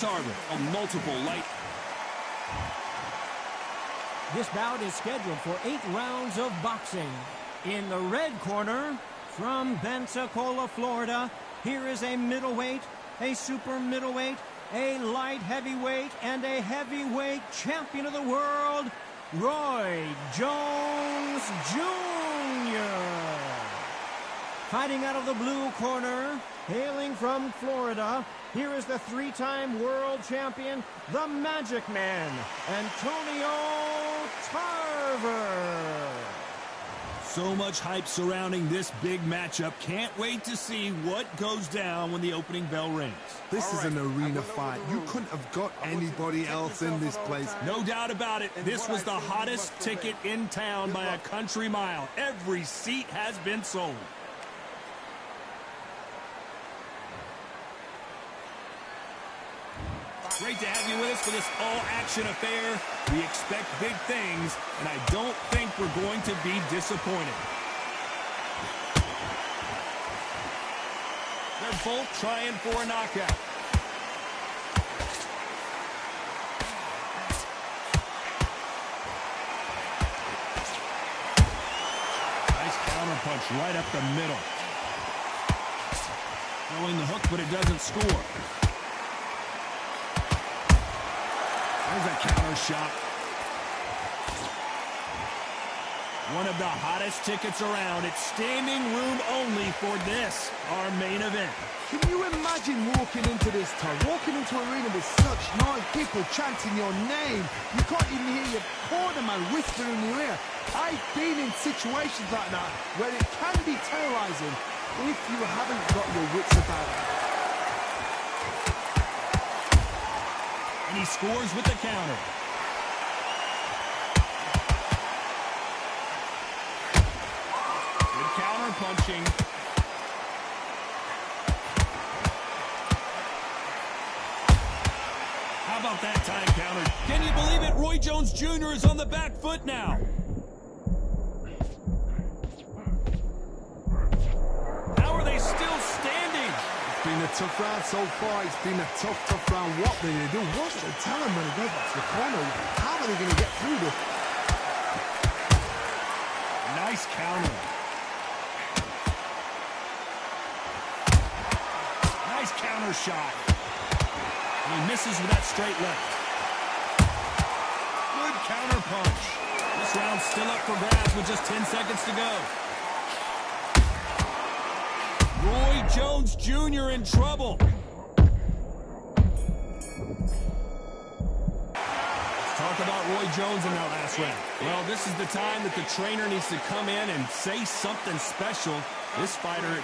target on multiple light. This bout is scheduled for 8 rounds of boxing. In the red corner, from Pensacola, Florida, here is a middleweight, a super middleweight, a light heavyweight, and a heavyweight champion of the world, Roy Jones Jr. Fighting out of the blue corner, hailing from Florida, here is the 3-time world champion, the Magic Man, Antonio Tarver. So much hype surrounding this big matchup. Can't wait to see what goes down when the opening bell rings. This is an arena fight. You couldn't have got anybody else in this place. No doubt about it. This was the hottest ticket in town by a country mile. Every seat has been sold. Great to have you with us for this all-action affair. We expect big things, and I don't think we're going to be disappointed. They're both trying for a knockout. Nice counterpunch right up the middle. Throwing the hook, but it doesn't score. There's a counter shot. One of the hottest tickets around. It's standing room only for this, our main event. Can you imagine walking into this town, walking into an arena with such noise, people chanting your name? You can't even hear your cornerman whisper in your ear. I've been in situations like that where it can be terrorizing if you haven't got your wits about it. And he scores with the counter. Good counter punching. How about that time counter? Can you believe it? Roy Jones Jr. is on the back foot now. How are they still standing? It's been a tough round so far. It's been a tough round. What are they going to do? What's the talent when it goes back to the corner? How are they going to get through this? Nice counter. Nice counter shot. And he misses with that straight left. Good counter punch. This round's still up for grabs with just 10 seconds to go. Roy Jones Jr. in trouble. Let's talk about Roy Jones in that last round. Well, this is the time that the trainer needs to come in and say something special. This fighter...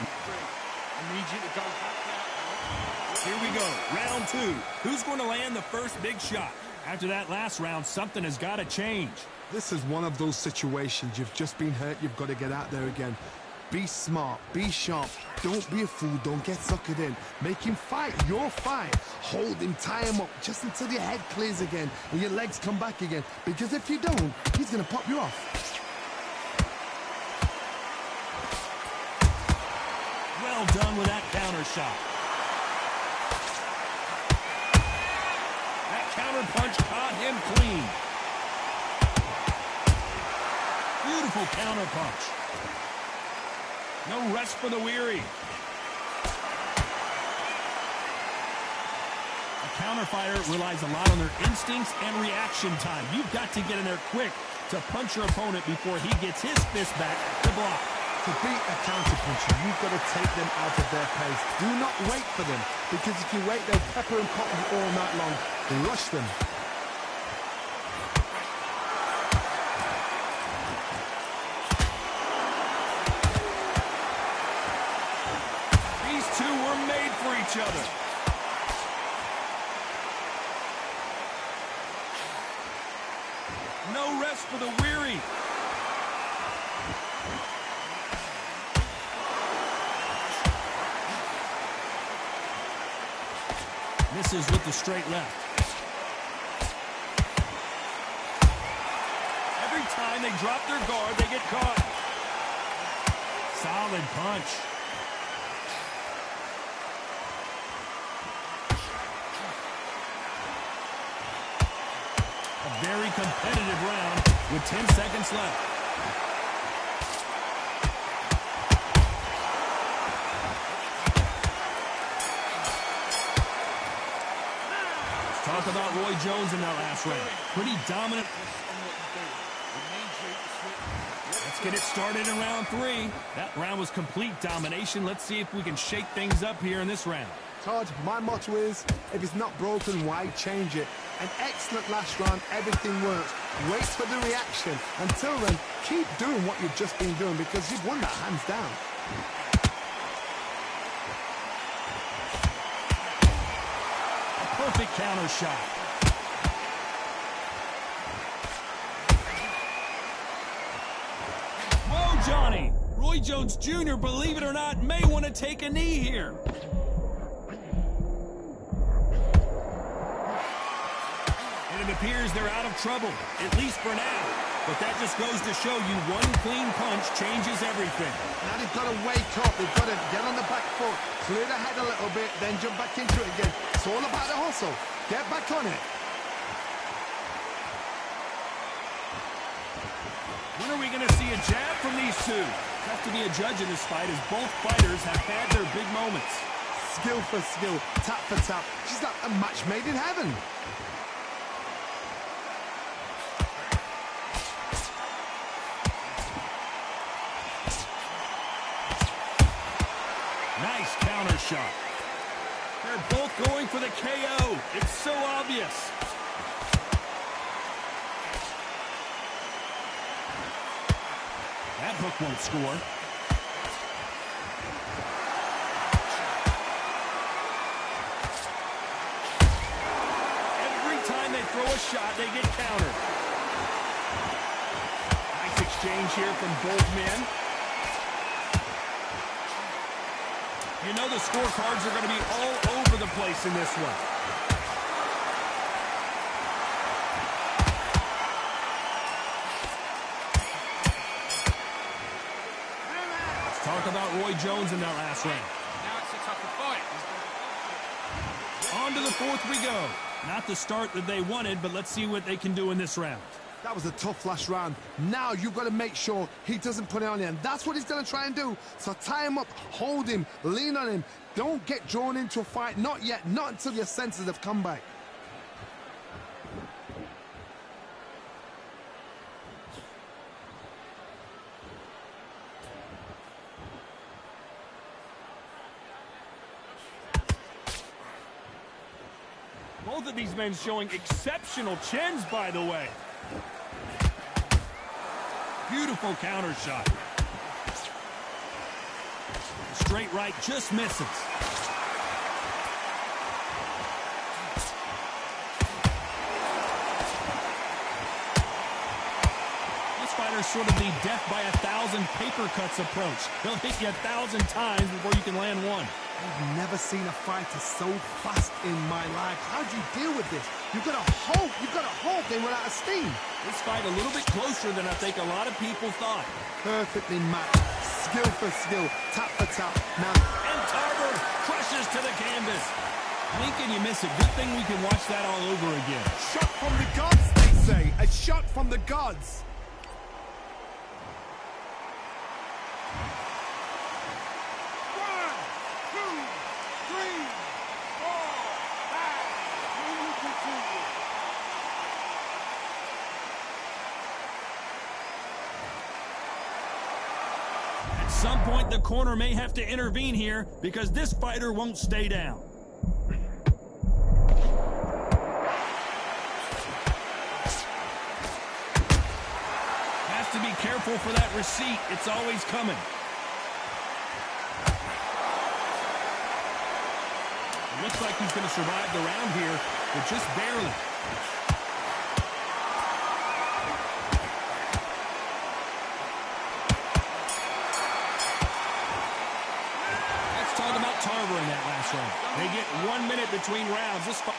Here we go, round 2. Who's going to land the first big shot? After that last round, something has got to change. This is one of those situations. You've just been hurt. You've got to get out there again. Be smart, be sharp, don't be a fool, don't get suckered in. Make him fight your fight. Hold him, tie him up, just until your head clears again and your legs come back again. Because if you don't, he's going to pop you off. Well done with that counter shot. That counter punch caught him clean. Beautiful counter punch. No rest for the weary. A counter fighter relies a lot on their instincts and reaction time. You've got to get in there quick to punch your opponent before he gets his fist back to block. To beat a counter puncher, you've got to take them out of their pace. Do not wait for them, because if you wait, they'll pepper and pop you all night long. Rush them. Each other. No rest for the weary. Misses with the straight left. Every time they drop their guard, they get caught. Solid punch. A very competitive round with 10 seconds left. Let's talk about Roy Jones in that last round. Pretty dominant. Let's get it started in round 3. That round was complete domination. Let's see if we can shake things up here in this round. Todd, my motto is, if it's not broken, why change it? An excellent last round, everything works. Wait for the reaction. Until then, keep doing what you've just been doing because you've won that hands down. A perfect counter shot. Whoa, Johnny. Roy Jones Jr., believe it or not, may want to take a knee here. It appears they're out of trouble, at least for now. But that just goes to show you one clean punch changes everything. Now they've got to wake up. They've got to get on the back foot, clear the head a little bit, then jump back into it again. It's all about the hustle. Get back on it. When are we going to see a jab from these two? Tough to be a judge in this fight as both fighters have had their big moments. Skill for skill, tap for tap. She's like a match made in heaven. Nice counter shot. They're both going for the KO. It's so obvious. That hook won't score. Every time they throw a shot, they get countered. Nice exchange here from both men. You know the scorecards are going to be all over the place in this one. Let's talk about Roy Jones in that last round. Now it's a tougher fight. On to the 4th we go. Not the start that they wanted, but let's see what they can do in this round. That was a tough last round. Now you've got to make sure he doesn't put it on you. And that's what he's going to try and do. So tie him up, hold him, lean on him. Don't get drawn into a fight. Not yet. Not until your senses have come back. Both of these men showing exceptional chins, by the way. Beautiful counter shot. Straight right just misses. This fighter's sort of the death by 1,000 paper cuts approach. He'll hit you 1,000 times before you can land one. I've never seen a fighter so fast in my life. How do you deal with this? You've got to hope they run out of steam. This fight a little bit closer than I think a lot of people thought. Perfectly matched. Skill for skill, tap for tap. Now, And Tarver crushes to the canvas. Blink and you miss it. Good thing we can watch that all over again. shot from the gods, they say. A shot from the gods. At some point, the corner may have to intervene here because this fighter won't stay down. Has to be careful for that receipt. It's always coming. It looks like he's going to survive the round here, but just barely. Tarver in that last round. They get 1 minute between rounds. This fight.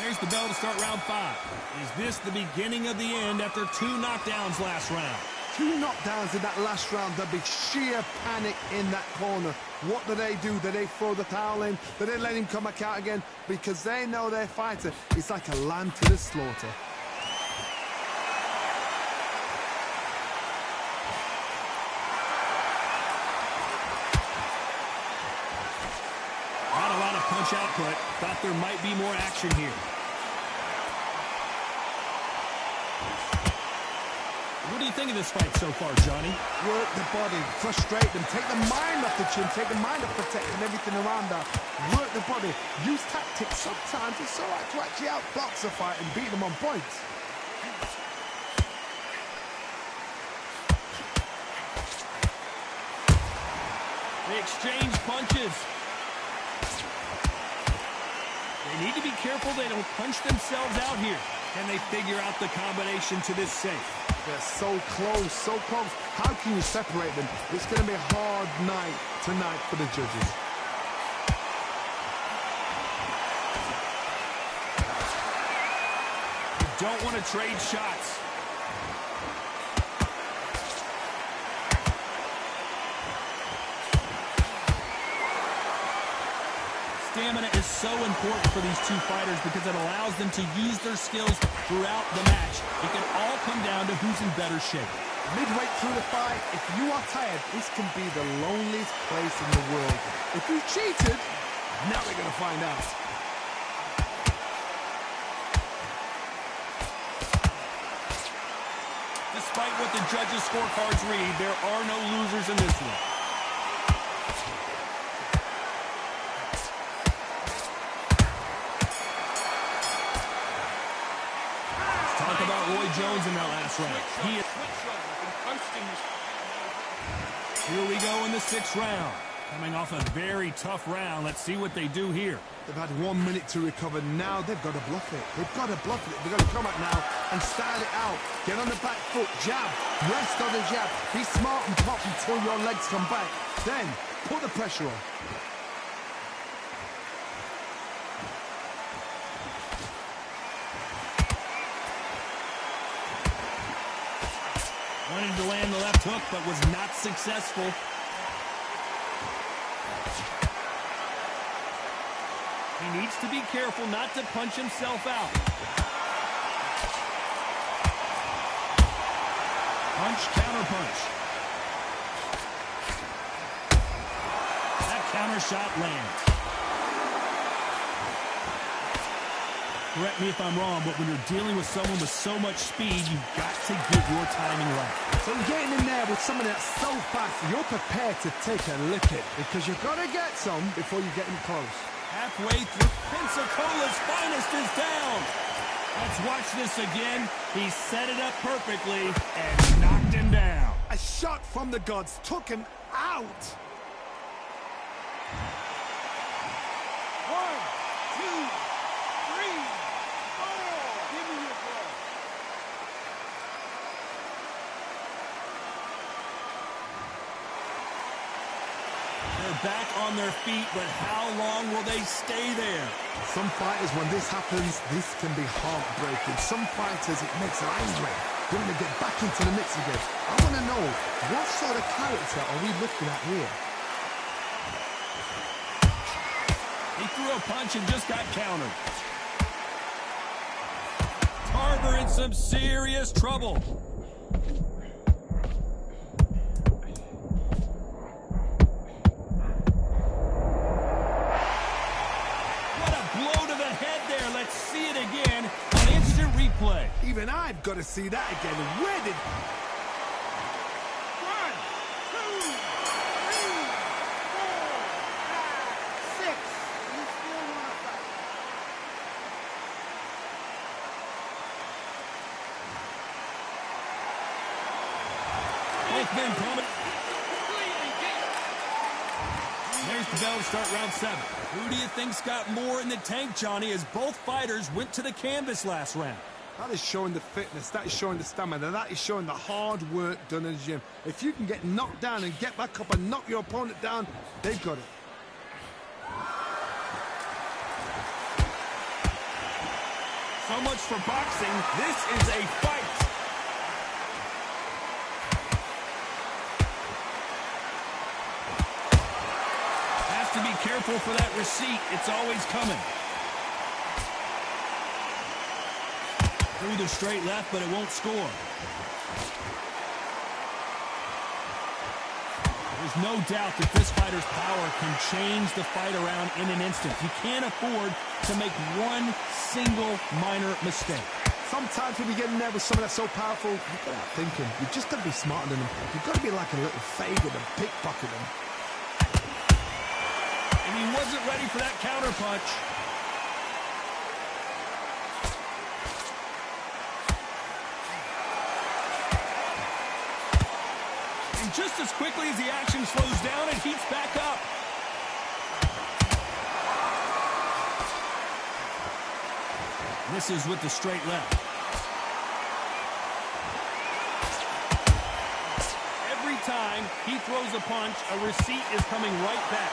There's the bell to start round 5. Is this the beginning of the end after 2 knockdowns last round? 2 knockdowns in that last round. There'll be sheer panic in that corner. What do? Do they throw the towel in? Do they let him come back out again? Because they know their fighter is like a lamb to the slaughter. Not a lot of punch output. Thought there might be more action here. What do you think of this fight so far, Johnny? Work the body, frustrate them, take the mind off the chin, take the mind off protecting everything around that. Work the body, use tactics. Sometimes it's all right to actually outbox a fight and beat them on points. They exchange punches. They need to be careful they don't punch themselves out here. Can they figure out the combination to this safe? They're so close, so close. How can you separate them? It's going to be a hard night tonight for the judges. You don't want to trade shots. Stamina is so important for these two fighters because it allows them to use their skills throughout the match. It can all come down to who's in better shape. Midway through the fight, if you are tired, this can be the loneliest place in the world. If you cheated, now we're going to find out. Despite what the judges' scorecards read, there are no losers in this one. Roy Jones in that last round. Here we go in the 6th round. Coming off a very tough round. Let's see what they do here. They've had 1 minute to recover. Now they've got to bluff it. They've got to bluff it. They've got to come up now and style it out. Get on the back foot, jab, rest on the jab. Be smart and pop until your legs come back. Then put the pressure on. Wanted to land the left hook, but was not successful. He needs to be careful not to punch himself out. Punch, counter punch. That counter shot lands. Correct me if I'm wrong, but when you're dealing with someone with so much speed, you've got to get your timing right. So getting in there with someone that's so fast, you're prepared to take a licking because you've got to get some before you get him close. Halfway through, Pensacola's finest is down. Let's watch this again. He set it up perfectly and knocked him down. A shot from the gods took him out. 1, 2, 3, 4. Give me your ball. They're back on their feet, but how long will they stay there? Some fighters, when this happens, this can be heartbreaking. Some fighters, it makes them angry. They want to get back into the mix again. I want to know, what sort of character are we looking at here? He threw a punch and just got countered. Tarver in some serious trouble. What a blow to the head there. Let's see it again on instant replay. Even I've got to see that again. Where did... 1, 2, 3, 4, 5, 6. You still want to fight? Both men coming. There's the bell to start round 7. Who do you think's got more in the tank, Johnny, as both fighters went to the canvas last round? That is showing the fitness, that is showing the stamina, that is showing the hard work done in the gym. If you can get knocked down and get back up and knock your opponent down, they've got it. So much for boxing. This is a fight. careful for that receipt. It's always coming. Through the straight left, but it won't score. There's no doubt that this fighter's power can change the fight around in an instant. You can't afford to make one single minor mistake. Sometimes when you get in there with someone that's so powerful, you've got to have thinking. You've just got to be smarter than them. You've got to be like a little Fagin and pickpocket them. And he wasn't ready for that counter punch. And just as quickly as the action slows down, it heats back up. Misses with the straight left. Every time he throws a punch, a receipt is coming right back.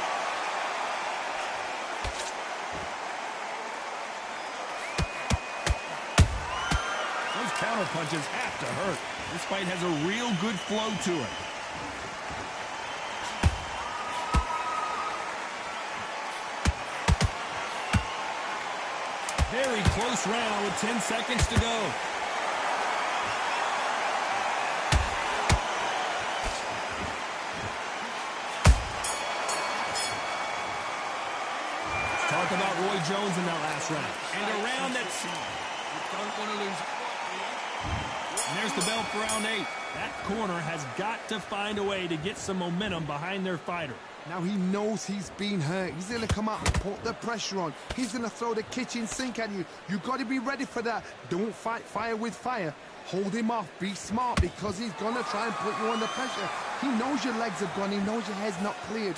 Those counter punches have to hurt. This fight has a real good flow to it. Very close round with 10 seconds to go. Let's talk about Roy Jones in that last round. And a round that's... You don't want to lose. And there's the bell for round 8. That corner has got to find a way to get some momentum behind their fighter. Now he knows he's been hurt. He's going to come out and put the pressure on. He's going to throw the kitchen sink at you. You've got to be ready for that. Don't fight fire with fire. Hold him off. Be smart because he's going to try and put you under pressure. He knows your legs have gone. He knows your head's not cleared.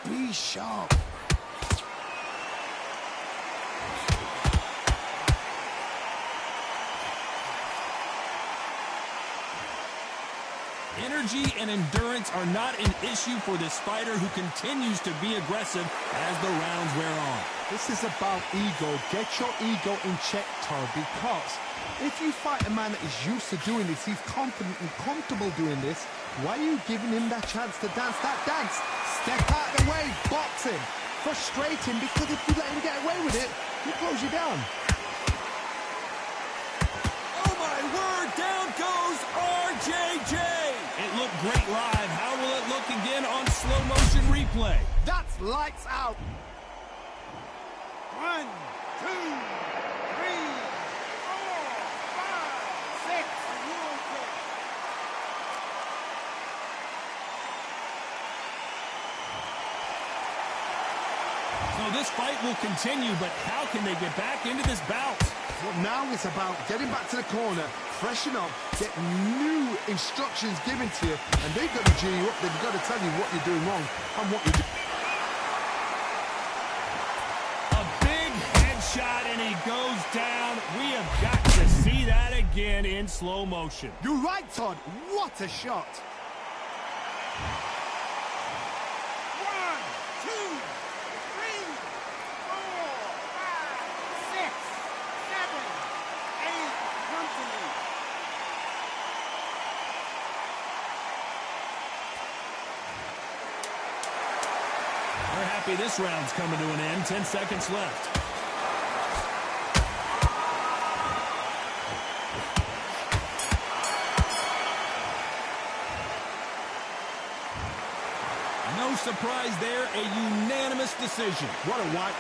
Be sharp. Energy and endurance are not an issue for this fighter who continues to be aggressive as the rounds wear on. This is about ego. Get your ego in check, Todd, because if you fight a man that is used to doing this, he's confident and comfortable doing this, why are you giving him that chance to dance that dance? Step out of the way, box him, frustrate him, because if you let him get away with it, he close you down. Oh my word, down goes RJJ! It looked great live. How will it look again on slow motion replay? That's lights out. 1, 2, 3, 4, 5, 6. So this fight will continue, but how can they get back into this bout? Well, now it's about getting back to the corner, freshen up, get new instructions given to you, and they've got to G you up. They've got to tell you what you're doing wrong and what you're doing. A big headshot, and he goes down. We have got to see that again in slow motion. You're right, Todd. What a shot. 1, 2, 3, 4, 5, 6, 7, 8. Come to me. We're happy this round's coming to an end. 10 seconds left. No surprise there, a unanimous decision. What a wipe.